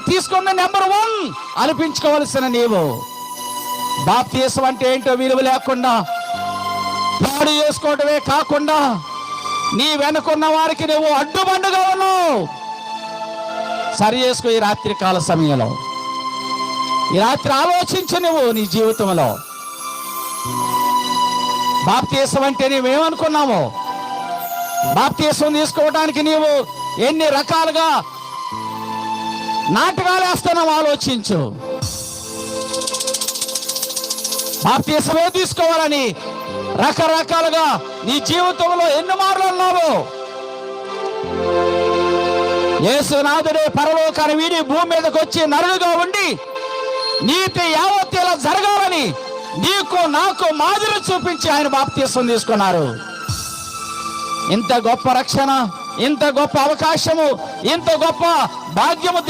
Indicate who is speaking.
Speaker 1: తీసుకున్న నెంబర్ 1 అనిపించుకోవలసిన నీవు బాప్తిసం అంటే ఏంటో విలువ లేకుండా పాడు చేసుకోవటమే కాకుండా నీ వెనుకున్న వారికి నువ్వు అడ్డుబండుగా ఉన్నావు. సరి చేసుకో. ఈ రాత్రి కాల సమయంలో, ఈ రాత్రి ఆలోచించు. నువ్వు నీ జీవితంలో బాప్తిసం అంటే నీవేమనుకున్నావు? బాప్తిసం తీసుకోవడానికి నీవు ఎన్ని రకాలుగా నాటకాలు వేస్తున్నావు ఆలోచించు. బాప్తిసమే తీసుకోవాలని రకరకాలుగా నీ జీవితంలో ఎన్ని మార్లు ఉన్నావు. యేసునాథుడే పరలోకాన్ని వీడి భూమి మీదకి వచ్చి నరుడుగా ఉండి నీతి యావత్తు ఇలా జరగాలని నీకు నాకు మాదిరి చూపించి ఆయన బాప్తిసం తీసుకున్నారు. ఇంత గొప్ప రక్షణ, ఇంత గొప్ప అవకాశము, ఇంత గొప్ప భాగ్యము